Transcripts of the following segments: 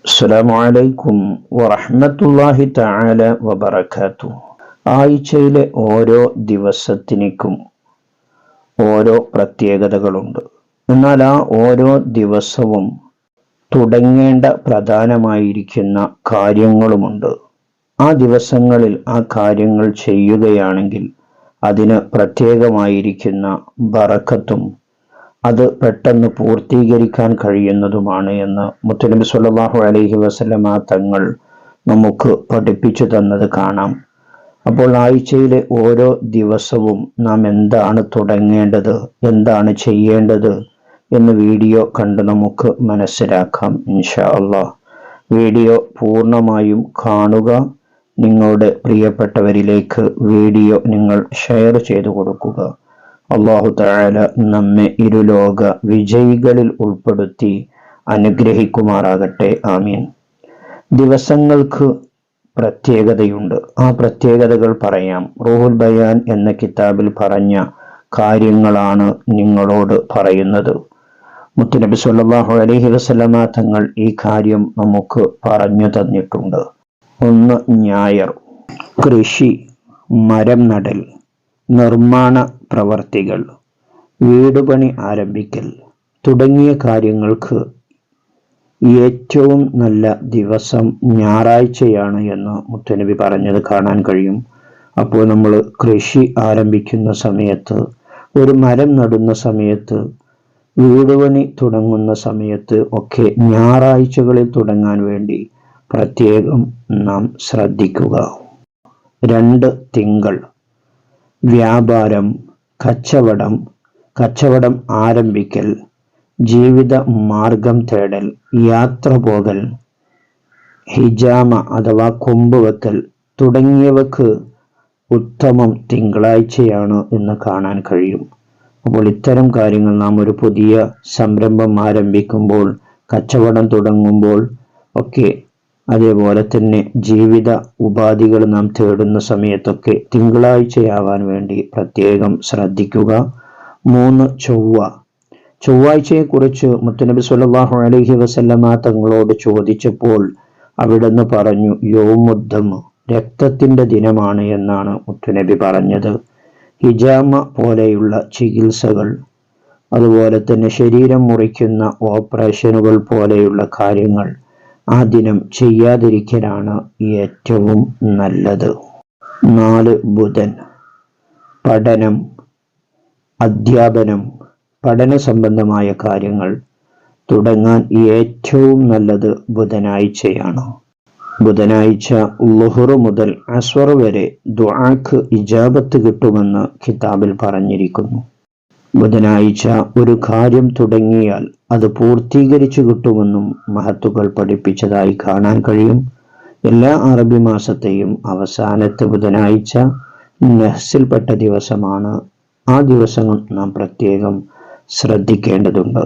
അസ്സലാമു അലൈക്കും വറഹ്മത്തുള്ളാഹി തആല വബറകാതുഹു. ആഴ്ചയിലെ ഓരോ ദിവസത്തിനും ഓരോ പ്രത്യേകതകളുണ്ട്. എന്നാൽ ആ ഓരോ ദിവസവും തുടങ്ങേണ്ട പ്രധാനമായിരിക്കുന്ന കാര്യങ്ങളുമുണ്ട്. ആ ദിവസങ്ങളിൽ ആ കാര്യങ്ങൾ ചെയ്യുകയാണെങ്കിൽ അതിന് പ്രത്യേകമായിരിക്കുന്ന ബറക്കത്തും അത് പെട്ടെന്ന് പൂർത്തീകരിക്കാൻ കഴിയുന്നതുമാണ് എന്ന് മുത്തുനബി സ്വല്ലല്ലാഹു അലൈഹി വസല്ലമ തങ്ങൾ നമുക്ക് പഠിപ്പിച്ചു തന്നത് കാണാം. അപ്പോൾ ആഴ്ചയിലെ ഓരോ ദിവസവും നാം എന്താണ് തുടങ്ങേണ്ടത്, എന്താണ് ചെയ്യേണ്ടത് എന്ന് വീഡിയോ കണ്ട് നമുക്ക് മനസ്സിലാക്കാം ഇൻഷാ അല്ലാഹ്. വീഡിയോ പൂർണ്ണമായും കാണുക. നിങ്ങളുടെ പ്രിയപ്പെട്ടവരിലേക്ക് വീഡിയോ നിങ്ങൾ ഷെയർ ചെയ്തു കൊടുക്കുക. അല്ലാഹു തആല നമ്മെ ഇരുലോക വിജയികളിൽ ഉൾപ്പെടുത്തി അനുഗ്രഹിക്കുമാറാകട്ടെ. ആമീൻ. ദിവസങ്ങൾക്ക് പ്രത്യേകതയുണ്ട്. ആ പ്രത്യേകതകൾ പറയാം. റൂഹുൽ ബയാൻ എന്ന കിതാബിൽ പറഞ്ഞ കാര്യങ്ങളാണ് നിങ്ങളോട് പറയുന്നത്. മുത്തുനബി സ്വല്ലല്ലാഹു അലൈഹി വസല്ലമ തങ്ങൾ ഈ കാര്യം നമുക്ക് പറഞ്ഞു തന്നിട്ടുണ്ട്. 1. ഞായർ. കൃഷി, മരം നടൽ, നിർമ്മാണ പ്രവർത്തികൾ, വീടുപണി ആരംഭിക്കൽ തുടങ്ങിയ കാര്യങ്ങൾക്ക് ഏറ്റവും നല്ല ദിവസം ഞായറാഴ്ചയാണ് എന്ന് മുത്തുനബി പറഞ്ഞത് കാണാൻ കഴിയും. അപ്പോൾ നമ്മൾ കൃഷി ആരംഭിക്കുന്ന സമയത്ത്, ഒരു മരം നടുന്ന സമയത്ത്, വീടുപണി തുടങ്ങുന്ന സമയത്ത് ഒക്കെ ഞായറാഴ്ചകളിൽ തുടങ്ങാൻ വേണ്ടി പ്രത്യേകം നാം ശ്രദ്ധിക്കുക. 2. തിങ്കൾ. വ്യാപാരം, കച്ചവടം ആരംഭിക്കൽ, ജീവിത മാർഗം തേടൽ, യാത്ര പോകൽ, ഹിജാമ അഥവാ കൊമ്പ് വെക്കൽ തുടങ്ങിയവക്ക് ഉത്തമം തിങ്കളാഴ്ചയാണ് എന്ന് കാണാൻ കഴിയും. അപ്പോൾ ഇത്തരം കാര്യങ്ങൾ നാം ഒരു പുതിയ സംരംഭം ആരംഭിക്കുമ്പോൾ, കച്ചവടം തുടങ്ങുമ്പോൾ ഒക്കെ, അതേപോലെ തന്നെ ജീവിത ഉപാധികൾ നാം തേടുന്ന സമയത്തൊക്കെ തിങ്കളാഴ്ചയാവാൻ വേണ്ടി പ്രത്യേകം ശ്രദ്ധിക്കുക. 3. ചൊവ്വാഴ്ചയെക്കുറിച്ച് മുത്തുനബി സ്വല്ലല്ലാഹു അലൈഹി വസല്ലമ തങ്ങളോട് ചോദിച്ചപ്പോൾ അവിടുന്ന് പറഞ്ഞു, യൗമുദ്ദം, രക്തത്തിന്റെ ദിനമാണ് എന്നാണ് മുത്തുനബി പറഞ്ഞത്. ഹിജാമ പോലെയുള്ള ചികിത്സകൾ, അതുപോലെ തന്നെ ശരീരം മുറിക്കുന്ന ഓപ്പറേഷനുകൾ പോലെയുള്ള കാര്യങ്ങൾ ആ ദിനം ചെയ്യാതിരിക്കലാണ് ഏറ്റവും നല്ലത്. 4. ബുധൻ. പഠനം, അധ്യാപനം, പഠന സംബന്ധമായ കാര്യങ്ങൾ തുടങ്ങാൻ ഏറ്റവും നല്ലത് ബുധനാഴ്ചയാണ്. ബുധനാഴ്ച ളുഹ്ർ മുതൽ അസ്വർ വരെ ദുആക്ക് ഇജാബത്ത് കിട്ടുമെന്ന് കിതാബിൽ പറഞ്ഞിരിക്കുന്നു. ബുധനാഴ്ച ഒരു കാര്യം തുടങ്ങിയാൽ അത് പൂർത്തീകരിച്ചു കിട്ടുമെന്നും മഹത്തുക്കൾ പഠിപ്പിച്ചതായി കാണാൻ കഴിയും. എല്ലാ അറബി മാസത്തെയും അവസാനത്തെ ബുധനാഴ്ച നഹ്സിൽപ്പെട്ട ദിവസമാണ്. ആ ദിവസങ്ങൾ നാം പ്രത്യേകം ശ്രദ്ധിക്കേണ്ടതുണ്ട്.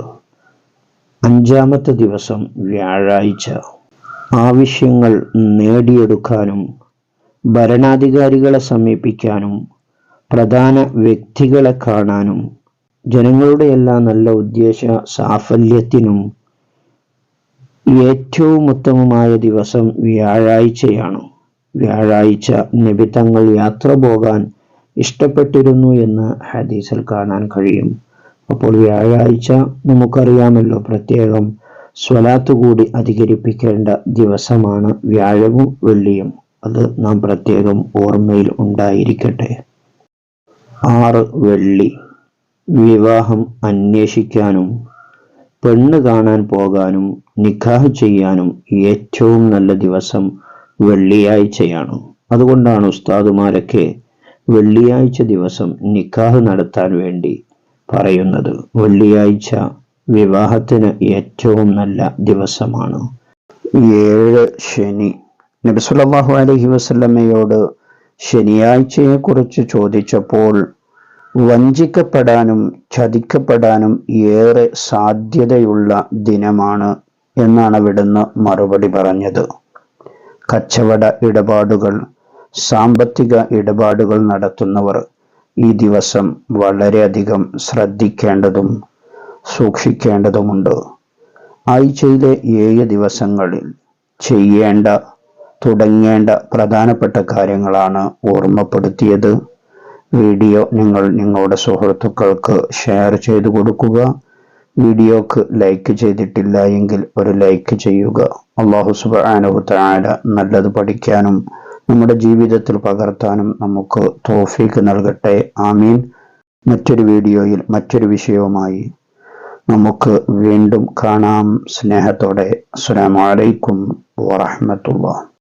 5-ാമത്തെ ദിവസം വ്യാഴാഴ്ച. ആവശ്യങ്ങൾ നേടിയെടുക്കാനും ഭരണാധികാരികളെ സമീപിക്കാനും പ്രധാന വ്യക്തികളെ കാണാനും ജനങ്ങളുടെ എല്ലാ നല്ല ഉദ്ദേശ സാഫല്യത്തിനും ഏറ്റവും ഉത്തമമായ ദിവസം വ്യാഴാഴ്ചയാണ്. വ്യാഴാഴ്ച നബി തങ്ങൾ യാത്ര പോകാൻ ഇഷ്ടപ്പെട്ടിരുന്നു എന്ന് ഹദീസിൽ കാണാൻ കഴിയും. അപ്പോൾ വ്യാഴാഴ്ച നമുക്കറിയാമല്ലോ, പ്രത്യേകം സ്വലാത്ത് കൂടി അധികരിപ്പിക്കേണ്ട ദിവസമാണ് വ്യാഴവും വെള്ളിയും. അത് നാം പ്രത്യേകം ഓർമ്മയിൽ ഉണ്ടായിരിക്കട്ടെ. 6. വെള്ളി. വിവാഹം അന്വേഷിക്കാനും പെണ്ണ് കാണാൻ പോകാനും നിക്കാഹ് ചെയ്യാനും ഏറ്റവും നല്ല ദിവസം വെള്ളിയാഴ്ചയാണ്. അതുകൊണ്ടാണ് ഉസ്താദുമാരൊക്കെ വെള്ളിയാഴ്ച ദിവസം നിക്കാഹ് നടത്താൻ വേണ്ടി പറയുന്നത്. വെള്ളിയാഴ്ച വിവാഹത്തിന് ഏറ്റവും നല്ല ദിവസമാണ്. 7. ശനി. നബി സല്ലല്ലാഹു അലൈഹി വസല്ലമയോട് ശനിയാഴ്ചയെക്കുറിച്ച് ചോദിച്ചപ്പോൾ വഞ്ചിക്കപ്പെടാനും ചതിക്കപ്പെടാനും ഏറെ സാധ്യതയുള്ള ദിനമാണ് എന്നാണ് അവിടുന്ന് മറുപടി പറഞ്ഞത്. കച്ചവട ഇടപാടുകൾ, സാമ്പത്തിക ഇടപാടുകൾ നടത്തുന്നവർ ഈ ദിവസം വളരെയധികം ശ്രദ്ധിക്കേണ്ടതും സൂക്ഷിക്കേണ്ടതുമുണ്ട്. ആഴ്ചയിലെ 7 ദിവസങ്ങളിൽ ചെയ്യേണ്ട തുടങ്ങേണ്ട പ്രധാനപ്പെട്ട കാര്യങ്ങളാണ് ഓർമ്മപ്പെടുത്തിയത്. വീഡിയോ നിങ്ങൾ നിങ്ങളുടെ സുഹൃത്തുക്കൾക്ക് ഷെയർ ചെയ്തു കൊടുക്കുക. വീഡിയോക്ക് ലൈക്ക് ചെയ്തിട്ടില്ല എങ്കിൽ ഒരു ലൈക്ക് ചെയ്യുക. അല്ലാഹു സുബ്ഹാനഹു തആല നല്ലത് പഠിക്കാനും നമ്മുടെ ജീവിതത്തിൽ പകർത്താനും നമുക്ക് തൗഫീഖ് നൽകട്ടെ. ആമീൻ. മറ്റൊരു വീഡിയോയിൽ മറ്റൊരു വിഷയവുമായി നമുക്ക് വീണ്ടും കാണാം. സ്നേഹത്തോടെ. അസ്സലാമു അലൈക്കും വറഹ്മത്തുള്ളാഹി.